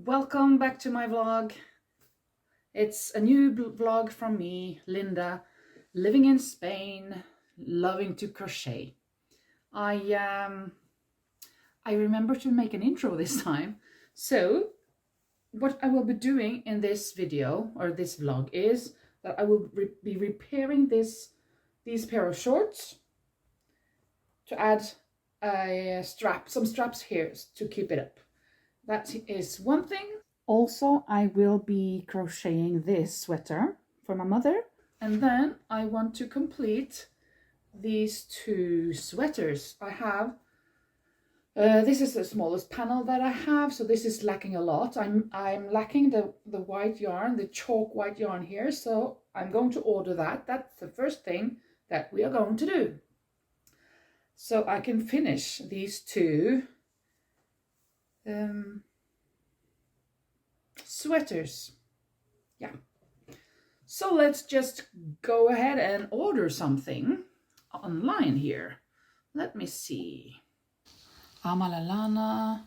Welcome back to my vlog. It's a new vlog from me, Linda, living in Spain, loving to crochet. I remember to make an intro this time. So what I will be doing in this video or this vlog is that I will be repairing these pair of shorts to add some straps here to keep it up. That is one thing. Also, I will be crocheting this sweater for my mother. And then I want to complete these two sweaters. I have, this is the smallest panel that I have, so this is lacking a lot. I'm lacking the white yarn, the chalk white yarn here, so I'm going to order that. That's the first thing that we are going to do. So I can finish these two sweaters. Yeah. So let's just go ahead and order something online here. Let me see. Amalalana.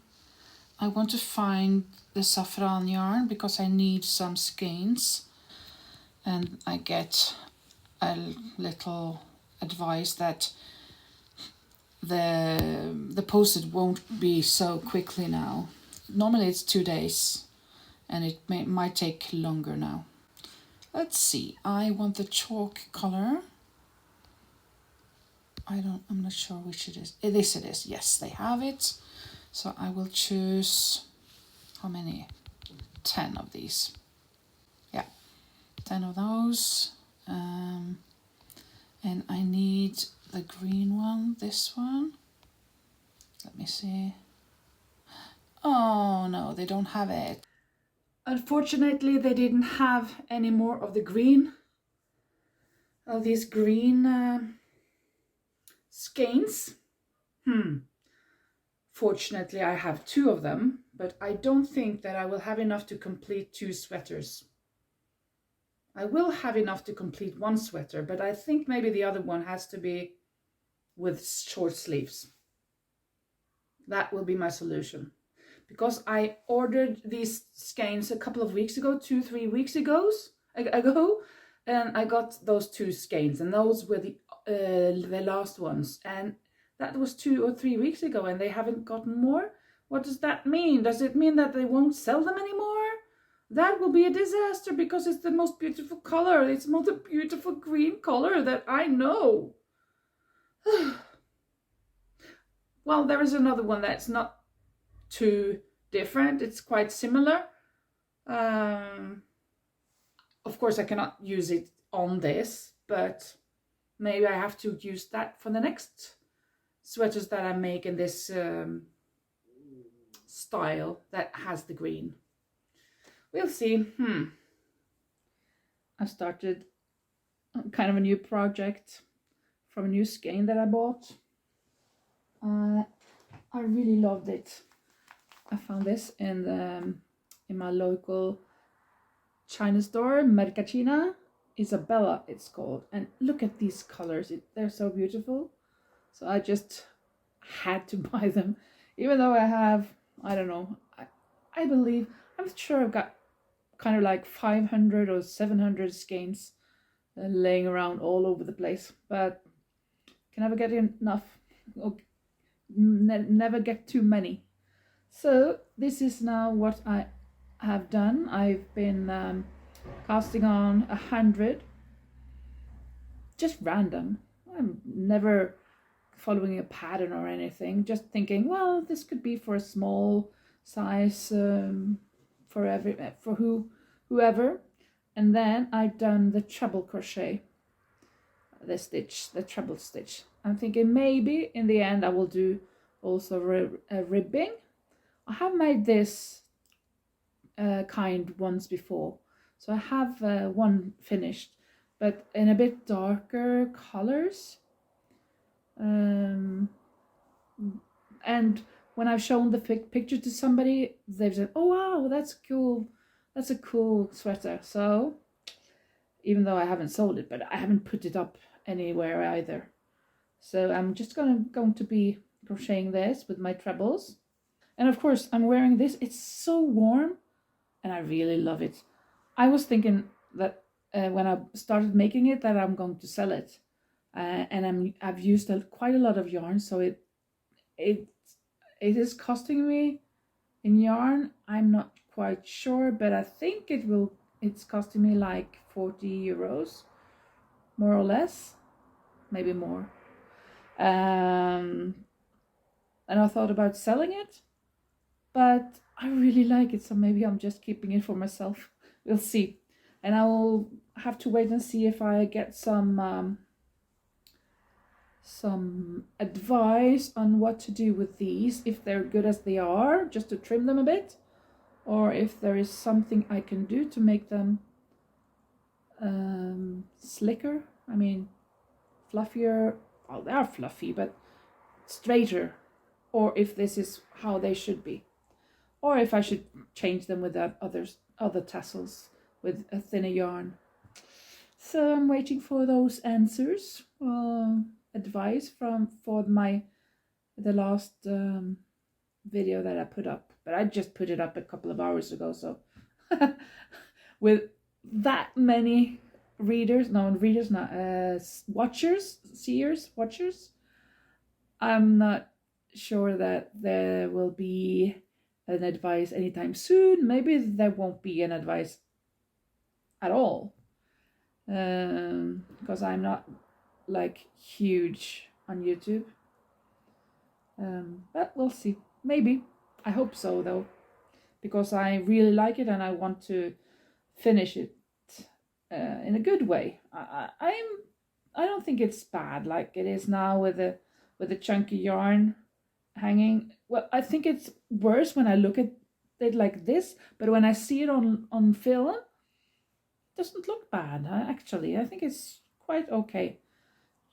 I want to find the saffron yarn because I need some skeins. And I get a little advice that the postage won't be so quickly now. Normally it's 2 days. And it might take longer now. Let's see. I want the chalk color. I'm not sure which it is. It is. Yes, they have it. So I will choose, how many? 10 of these. Yeah, 10 of those. And I need the green one, this one. Let me see. Oh no, they don't have it. Unfortunately, they didn't have any more of the green, of these green skeins. Fortunately, I have 2 of them, but I don't think that I will have enough to complete 2 sweaters. I will have enough to complete 1 sweater, but I think maybe the other one has to be with short sleeves. That will be my solution. Because I ordered these skeins a couple of weeks ago, 2-3 weeks ago, and I got those 2 skeins, and those were the last ones, and that was 2 or 3 weeks ago, and they haven't gotten more. What does that mean? Does it mean that they won't sell them anymore? That will be a disaster because it's the most beautiful color. It's the most beautiful green color that I know. Well, there is another one that's not too different. It's quite similar. Of course, I cannot use it on this, but maybe I have to use that for the next sweaters that I make in this style that has the green. We'll see. I started kind of a new project from a new skein that I bought. I really loved it. I found this in my local China store, Mercachina. Isabella it's called. And look at these colors. They're so beautiful. So I just had to buy them. Even though I have, I don't know, I believe, I'm sure I've got kind of like 500 or 700 skeins laying around all over the place. But can never get enough. Never get too many. So this is now what I have done. I've been casting on 100, just random. I'm never following a pattern or anything, just thinking, well, this could be for a small size for whoever. And then I've done the treble crochet, the treble stitch. I'm thinking maybe in the end I will do also a ribbing. I have made this kind once before, so I have one finished, but in a bit darker colors. And when I've shown the picture to somebody, they've said, "Oh wow, that's cool. That's a cool sweater." So even though I haven't sold it, but I haven't put it up anywhere either. So I'm just going to be crocheting this with my trebles. And of course, I'm wearing this. It's so warm. and I really love it. I was thinking that when I started making it that I'm going to sell it, and I've used quite a lot of yarn, so it is costing me in yarn. I'm not quite sure, but I think it's costing me like 40 euros, more or less, maybe more. And I thought about selling it, but I really like it, so maybe I'm just keeping it for myself. We'll see. And I will have to wait and see if I get some advice on what to do with these, if they're good as they are, just to trim them a bit, or if there is something I can do to make them slicker. I mean, fluffier. Well, they are fluffy, but straighter. Or if this is how they should be. Or if I should change them with that other tassels with a thinner yarn. So I'm waiting for those answers, advice for the last video that I put up. But I just put it up a couple of hours ago, so with that many watchers, I'm not sure that there will be an advice anytime soon. Maybe there won't be an advice at all, because I'm not like huge on YouTube, but we'll see. Maybe. I hope so though, because I really like it and I want to finish it in a good way. I don't think it's bad like it is now with the chunky yarn hanging. Well, I think it's worse when I look at it like this, but when I see it on film, it doesn't look bad. Actually, I think it's quite okay.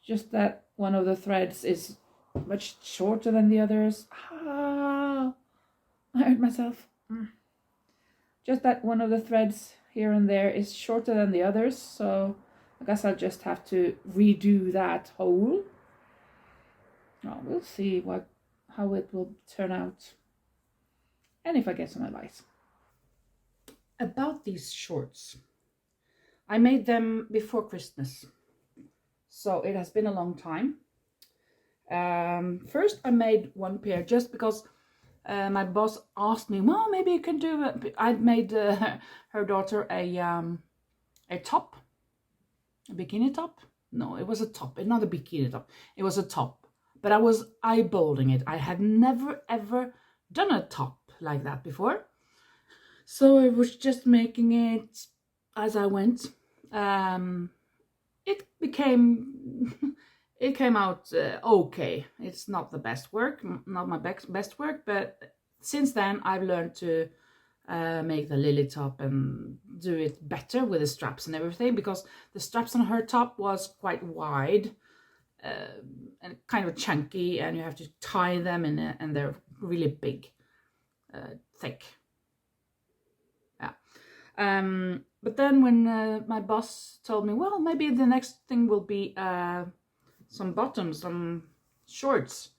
Just that one of the threads is much shorter than the others. I hurt myself. Just that one of the threads here and there is shorter than the others, so I guess I'll just have to redo that whole. Oh, we'll see how it will turn out, and if I get some advice. About these shorts, I made them before Christmas, so it has been a long time. First I made one pair just because my boss asked me, well, maybe you can do it. I'd made her daughter a top, a bikini top. No, it was a top, not a bikini top. It was a top, but I was eyeballing it. I had never ever done a top like that before, so I was just making it as I went. It came out okay. It's not the best work, not my best work, but since then I've learned to make the lily top and do it better with the straps and everything, because the straps on her top was quite wide and kind of chunky, and you have to tie them in it, and they're really big, thick. Yeah. But then when my boss told me, well, maybe the next thing will be some bottoms, some shorts,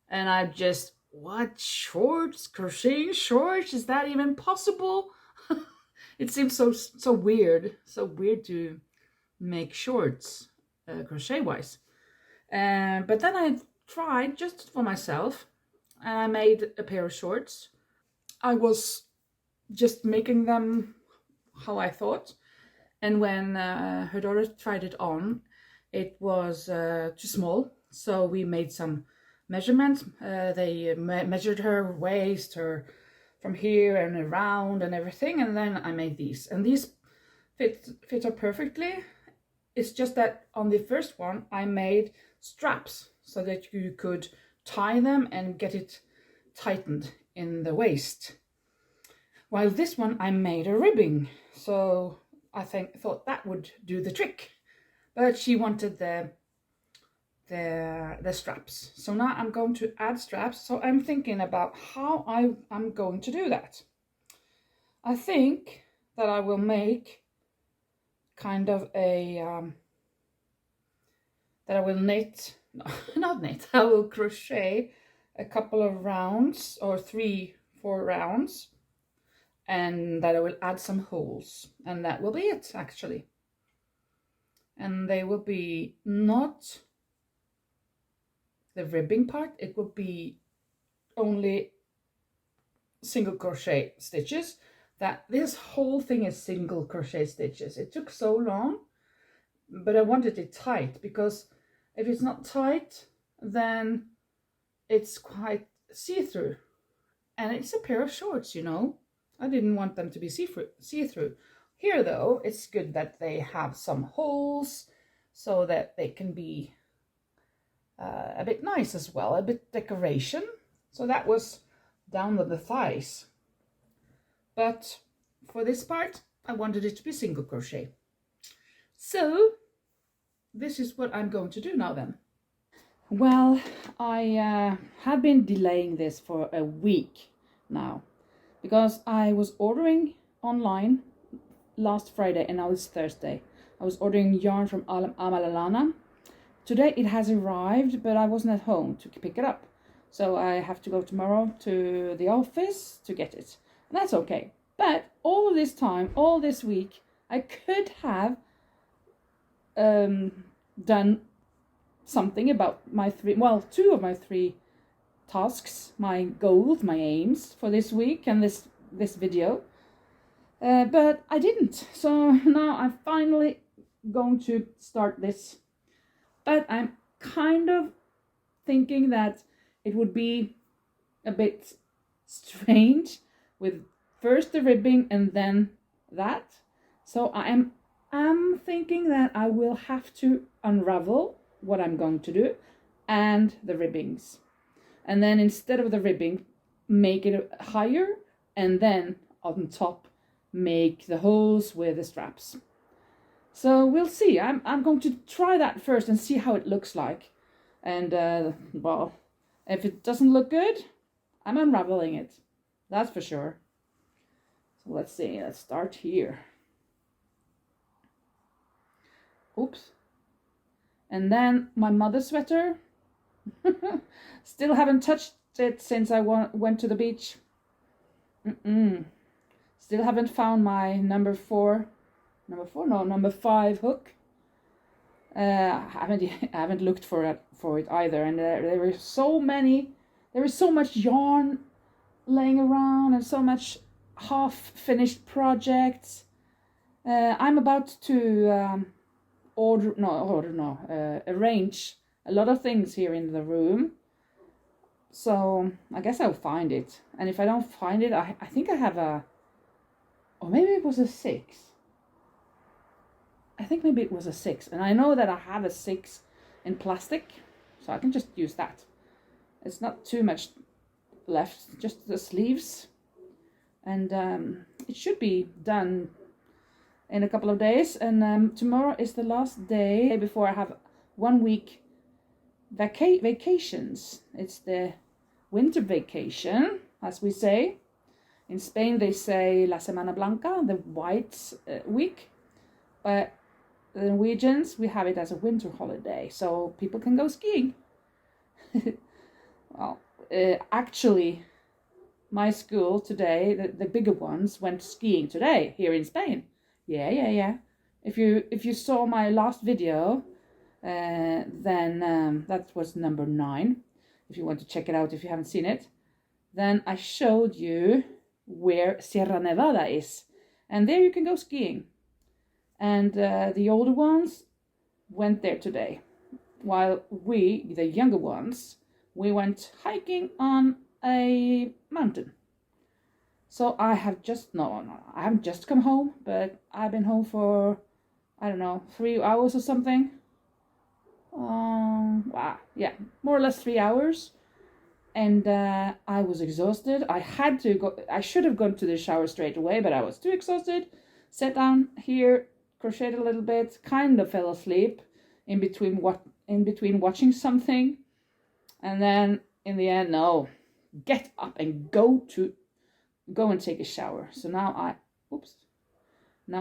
and I just, what, shorts? Crocheting shorts? Is that even possible? It seems so weird to make shorts crochet wise. But then I tried just for myself, and I made a pair of shorts. I was just making them how I thought, and when her daughter tried it on, it was too small, so we made some measurements. They measured her waist, her from here and around and everything, and then I made these, and these fit her perfectly. It's just that on the first one I made straps so that you could tie them and get it tightened in the waist, while this one I made a ribbing, so I thought that would do the trick. But she wanted the straps, so now I'm going to add straps. So I'm thinking about how I'm going to do that. I think that I will make kind of a that I will knit, not knit, I will crochet a couple of rounds, or 3-4 rounds, and that I will add some holes, and that will be it actually. And they will be not the ribbing part, it will be only single crochet stitches. That this whole thing is single crochet stitches. It took so long, but I wanted it tight, because if it's not tight, then it's quite see-through, and it's a pair of shorts, you know. I didn't want them to be see-through. Here though, it's good that they have some holes so that they can be a bit nice as well, a bit decoration. So that was down with the thighs. But for this part, I wanted it to be single crochet. So this is what I'm going to do now then. Well, I have been delaying this for a week now, because I was ordering online last Friday and now it's Thursday. I was ordering yarn from Amalalana. Today it has arrived, but I wasn't at home to pick it up. So I have to go tomorrow to the office to get it. And that's okay. But all of this time, all this week, I could have done something about my two of my three tasks, my goals, my aims for this week and this video. But I didn't. So now I'm finally going to start this. But I'm kind of thinking that it would be a bit strange with first the ribbing and then that. So I am thinking that I will have to unravel what I'm going to do and the ribbings. And then instead of the ribbing, make it higher, and then on top make the holes with the straps. So we'll see. I'm going to try that first and see how it looks like. And well, if it doesn't look good, I'm unraveling it. That's for sure. So let's see. Let's start here. Oops. And then my mother's sweater. Still haven't touched it since I went to the beach. Still haven't found my number 5 hook. I haven't looked for it either. And there were so many. There is so much yarn laying around and so much half-finished projects. I'm about to arrange a lot of things here in the room. So I guess I'll find it. And if I don't find it, I think I have or maybe it was a 6. I think maybe it was a 6. And I know that I have a 6 in plastic, so I can just use that. It's not too much left, just the sleeves. And it should be done in a couple of days. And tomorrow is the last day before I have 1 week vacations. It's the winter vacation, as we say. In Spain they say La Semana Blanca, the white week. But the Norwegians, we have it as a winter holiday, so people can go skiing. Well, actually, my school today, the bigger ones, went skiing today here in Spain. Yeah. If you saw my last video, then that was number 9. If you want to check it out, if you haven't seen it, then I showed you where Sierra Nevada is, and there you can go skiing. And the older ones went there today, while we, the younger ones, we went hiking on a mountain. So I have just I haven't just come home, but I've been home for, I don't know, 3 hours or something. Wow, yeah, more or less 3 hours. And I was exhausted. I should have gone to the shower straight away, but I was too exhausted. Sat down here, crocheted a little bit, kind of fell asleep in between watching something. And then in the end, no, get up and go and take a shower. So now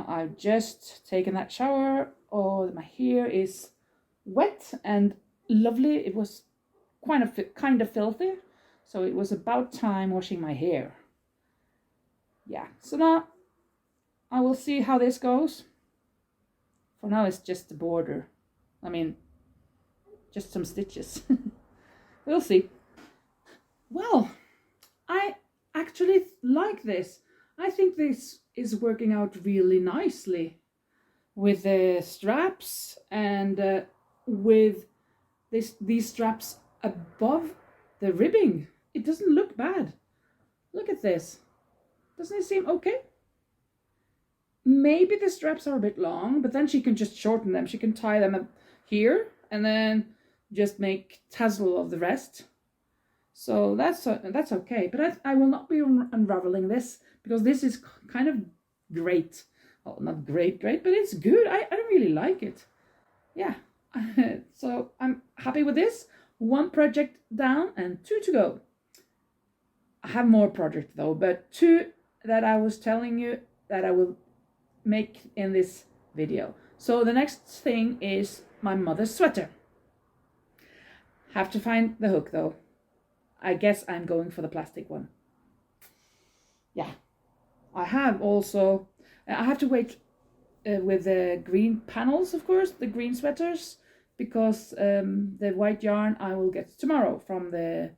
I've just taken that shower. Oh, my hair is wet and lovely. It was kind of filthy, so it was about time washing my hair. yeah, so now I will see how this goes. For now it's just the border. I mean, just some stitches. We'll see. Well, I actually like this. I think this is working out really nicely with the straps and with these straps above the ribbing. It doesn't look bad. Look at this. Doesn't it seem okay? Maybe the straps are a bit long, but then she can just shorten them. She can tie them up here and then just make tassel of the rest. So that's okay. But I will not be unraveling this because this is kind of great. Well, not great, but it's good. I really like it. Yeah. So I'm happy with this. 1 project down and 2 to go. I have more projects though, but 2 that I was telling you that I will make in this video. So the next thing is my mother's sweater. Have to find the hook though. I guess I'm going for the plastic one. Yeah. I have to wait with the green panels, of course, the green sweaters, because the white yarn I will get tomorrow from the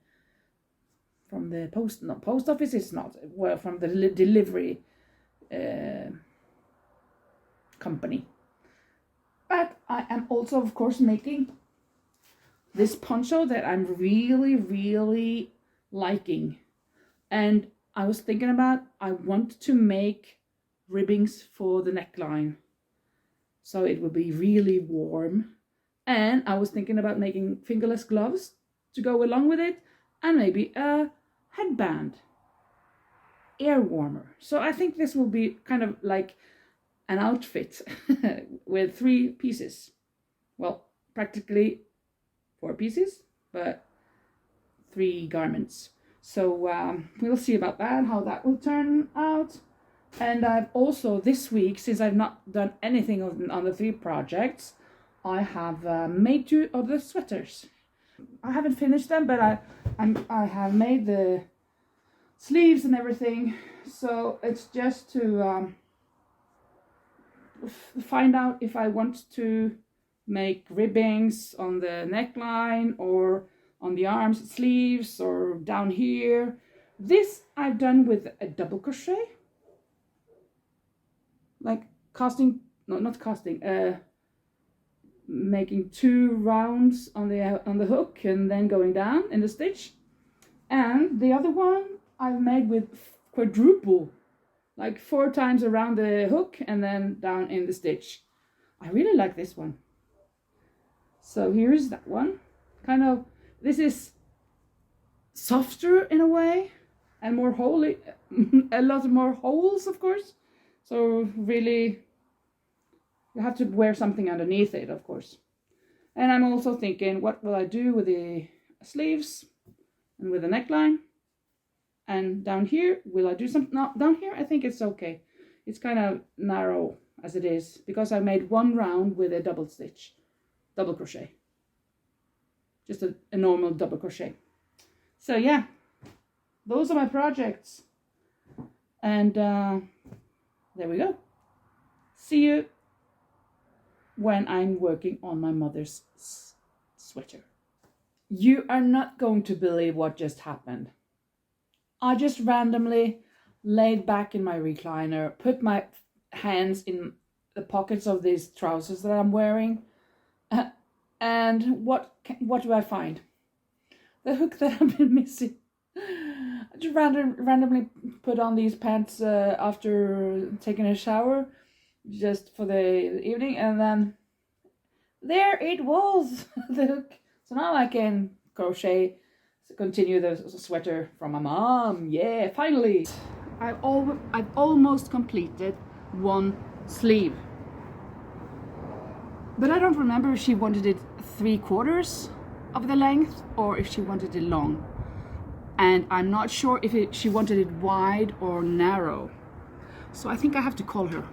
post office. It's not, well, from the delivery company. But I am also, of course, making this poncho that I'm really liking. And I was thinking about, I want to make ribbings for the neckline, so it will be really warm. And I was thinking about making fingerless gloves to go along with it, and maybe a headband, air warmer. So I think this will be kind of like an outfit with 3 pieces. Well, practically 4 pieces, but 3 garments. So we'll see about that, how that will turn out. And I've also, this week, since I've not done anything on the 3 projects, I have made 2 of the sweaters. I haven't finished them, but I have made the sleeves and everything. So it's just to find out if I want to make ribbings on the neckline or on the arms, sleeves, or down here. This I've done with a double crochet, like casting, no, not casting, making 2 rounds on the hook and then going down in the stitch. And the other one I've made with quadruple, like 4 times around the hook and then down in the stitch. I really like this one. So here's that one. Kind of, this is softer in a way and more holy, a lot more holes, of course. So really, you have to wear something underneath it, of course. And I'm also thinking, what will I do with the sleeves and with the neckline? And down here, will I do something? No, down here, I think it's okay. It's kind of narrow as it is, because I made 1 round with a double crochet. Just a normal double crochet. So yeah, those are my projects. And there we go. See you when I'm working on my mother's sweater. You are not going to believe what just happened. I just randomly laid back in my recliner, put my hands in the pockets of these trousers that I'm wearing, and what do I find? The hook that I've been missing. I just randomly put on these pants after taking a shower, just for the evening, and then there it was, the hook. So now I can continue the sweater from my mom. Yeah, finally. I've almost completed 1 sleeve. But I don't remember if she wanted it 3/4 of the length or if she wanted it long. And I'm not sure if she wanted it wide or narrow. So I think I have to call her.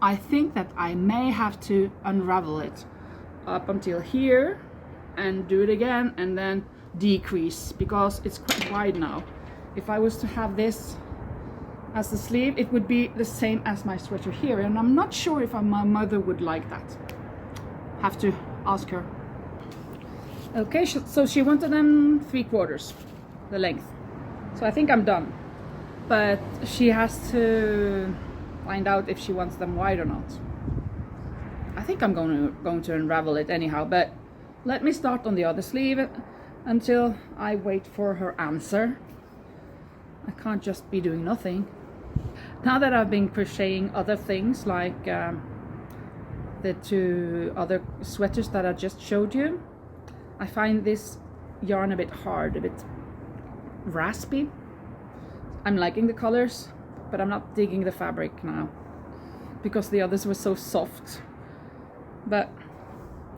I think that I may have to unravel it up until here and do it again and then decrease, because it's quite wide now. if I was to have this as the sleeve, it would be the same as my sweater here, and I'm not sure if my mother would like that. Have to ask her. Okay, so she wanted them 3/4 the length, so I think I'm done, but she has to find out if she wants them wide or not. I think I'm going to unravel it anyhow, but let me start on the other sleeve until I wait for her answer. I can't just be doing nothing. Now that I've been crocheting other things, like the 2 other sweaters that I just showed you, I find this yarn a bit hard, a bit raspy. I'm liking the colors, but I'm not digging the fabric now because the others were so soft. But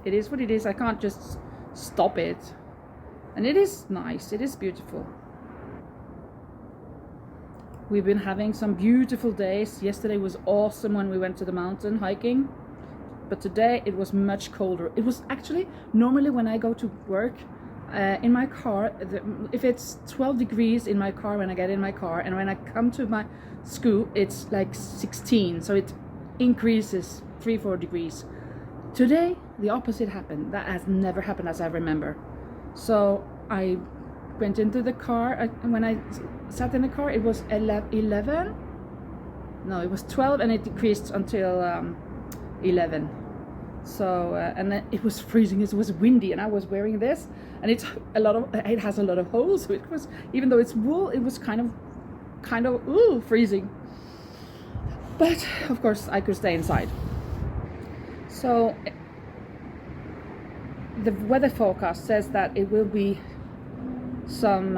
it is what it is. I can't just stop it. And it is nice, it is beautiful. We've been having some beautiful days. Yesterday was awesome when we went to the mountain hiking, but today it was much colder. It was actually, normally when I go to work in my car, if it's 12 degrees in my car when I get in my car, and when I come to my school it's like 16, so it increases 3-4 degrees. Today the opposite happened. That has never happened as I remember. So I went into the car, and when I sat in the car it was 11, no, it was 12, and it decreased until 11. So and then it was freezing, it was windy, and I was wearing this, and it has a lot of holes, so it was, even though it's wool, it was kind of freezing, but of course I could stay inside. So the weather forecast says that it will be some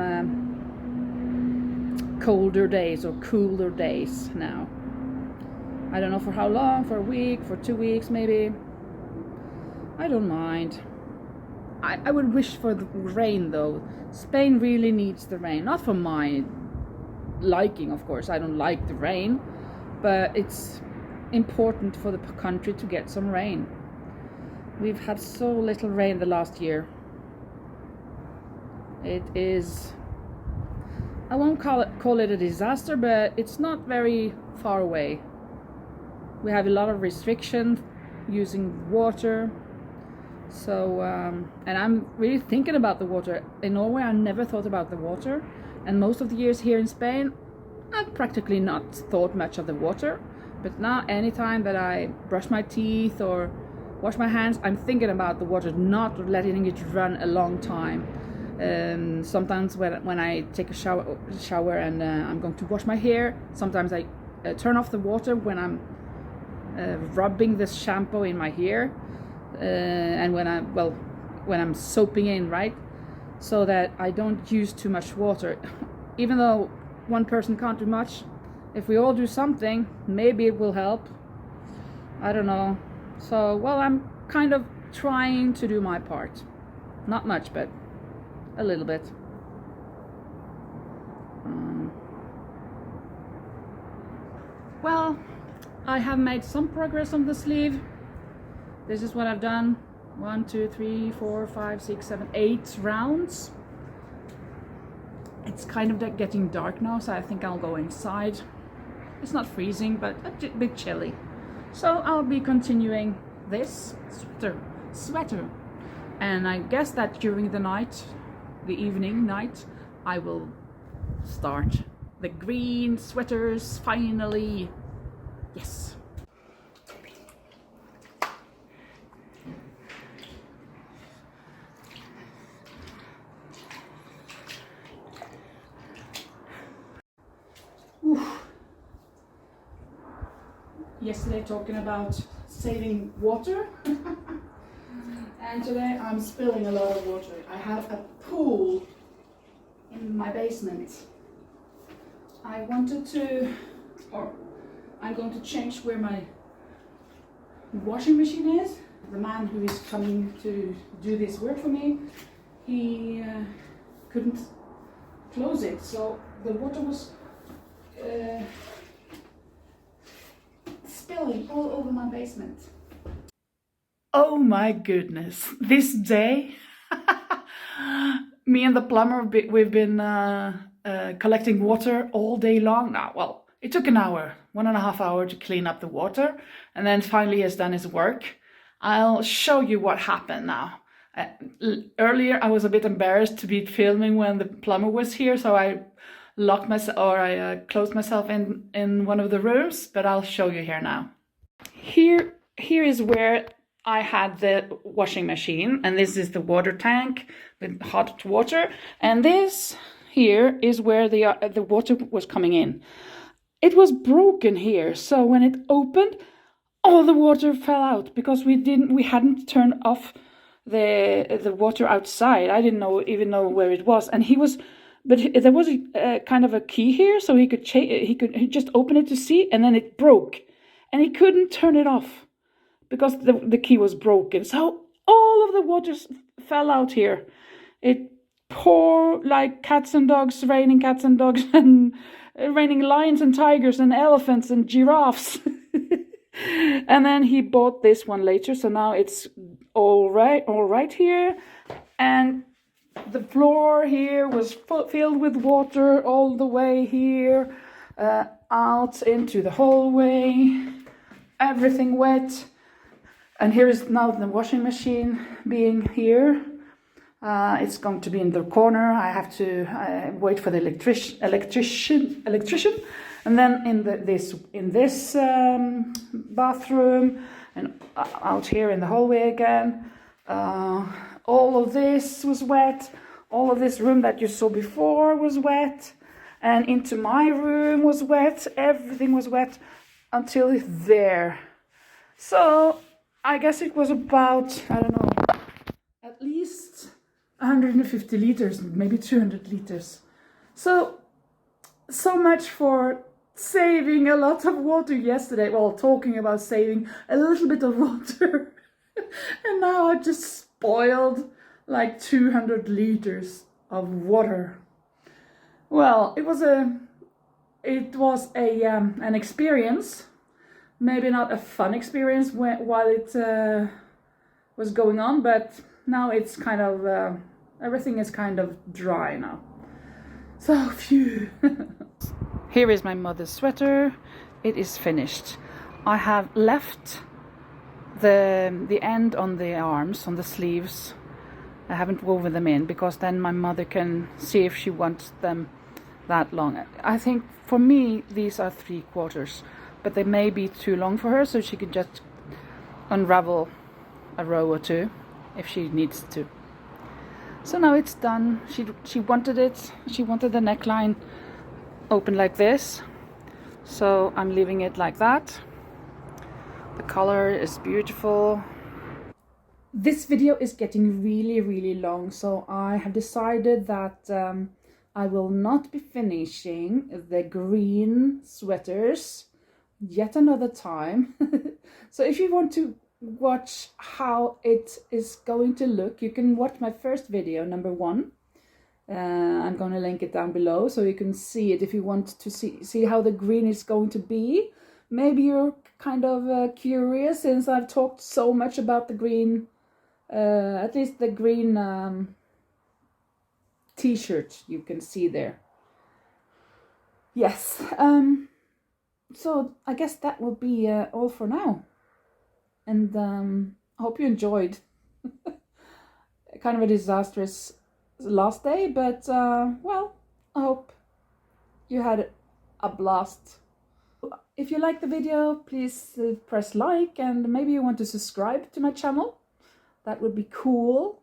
colder days or cooler days now. I don't know for how long, for a week, for 2 weeks maybe. I don't mind. I would wish for the rain though. Spain really needs the rain, not for my liking, of course. I don't like the rain, but it's important for the country to get some rain. We've had so little rain the last year. It is, I won't call it a disaster, but it's not very far away. We have a lot of restriction using water. So and I'm really thinking about the water. In Norway I never thought about the water, and most of the years here in Spain I've practically not thought much of the water. But now anytime that I brush my teeth or wash my hands, I'm thinking about the water, not letting it run a long time. Sometimes when I take a shower and I'm going to wash my hair, sometimes I turn off the water when I'm rubbing the shampoo in my hair, and when I'm soaping in, right, so that I don't use too much water. Even though one person can't do much, if we all do something, maybe it will help. I don't know. So, well, I'm kind of trying to do my part. Not much, but a little bit. Well, I have made some progress on the sleeve. This is what I've done. 1, 2, 3, 4, 5, 6, 7, 8 rounds. It's kind of getting dark now, so I think I'll go inside. It's not freezing, but a bit chilly. So I'll be continuing this sweater. And I guess that during the night, the evening night, I will start the green sweaters finally. Yes. Oof. Yesterday talking about saving water and today I'm spilling a lot of water. I have a pool in my basement. I wanted to, or I'm going to change where my washing machine is. The man who is coming to do this work for me, he couldn't close it, so the water was spilling all over my basement. Oh my goodness, this day me and the plumber, we've been collecting water all day long now. Well, it took an hour, 1.5 hours to clean up the water, and then finally he has done his work. I'll show you what happened now. Earlier I was a bit embarrassed to be filming when the plumber was here, so I locked myself, or I closed myself in one of the rooms, but I'll show you here now. Here is where I had the washing machine, and this is the water tank with hot water, and this here is where the water was coming in. It was broken here, so when it opened, all the water fell out because we hadn't turned off the water outside. I didn't even know where it was, and but there was a kind of a key here, so he could just open it to see, and then it broke, and he couldn't turn it off because the key was broken. So all of the water fell out here. It poured like cats and dogs, raining cats and dogs, and raining lions and tigers and elephants and giraffes. And then he bought this one later, so now it's all right here. And the floor here was filled with water all the way here, out into the hallway, everything wet. And here is now the washing machine being here. It's going to be in the corner. I have to wait for the electrician. And then in this bathroom, and out here in the hallway again, all of this was wet. All of this room that you saw before was wet, and into my room was wet. Everything was wet until there. So I guess it was about, I don't know, at least 150 liters, maybe 200 liters. So much for saving a lot of water yesterday. Well, talking about saving a little bit of water. And now I just spoiled like 200 liters of water. Well, it was an experience. Maybe not a fun experience while it was going on, but now it's kind of, everything is kind of dry now. So, phew. Here is my mother's sweater. It is finished. I have left the end on the arms, on the sleeves. I haven't woven them in because then my mother can see if she wants them that long. I think for me these are 3/4, but they may be too long for her, so she can just unravel a row or two if she needs to. So now it's done. She wanted it. She wanted the neckline open like this, so I'm leaving it like that. The color is beautiful. This video is getting really long, so I have decided that I will not be finishing the green sweaters yet another time. So if you want to watch how it is going to look, you can watch my first video, number 1. I'm going to link it down below so you can see it if you want to see how the green is going to be. Maybe you're kind of curious, since I've talked so much about the green, at least the green t-shirt you can see there. Yes, so I guess that will be all for now. And I hope you enjoyed. Kind of a disastrous last day, but well, I hope you had a blast. If you like the video, please press like, and maybe you want to subscribe to my channel. That would be cool.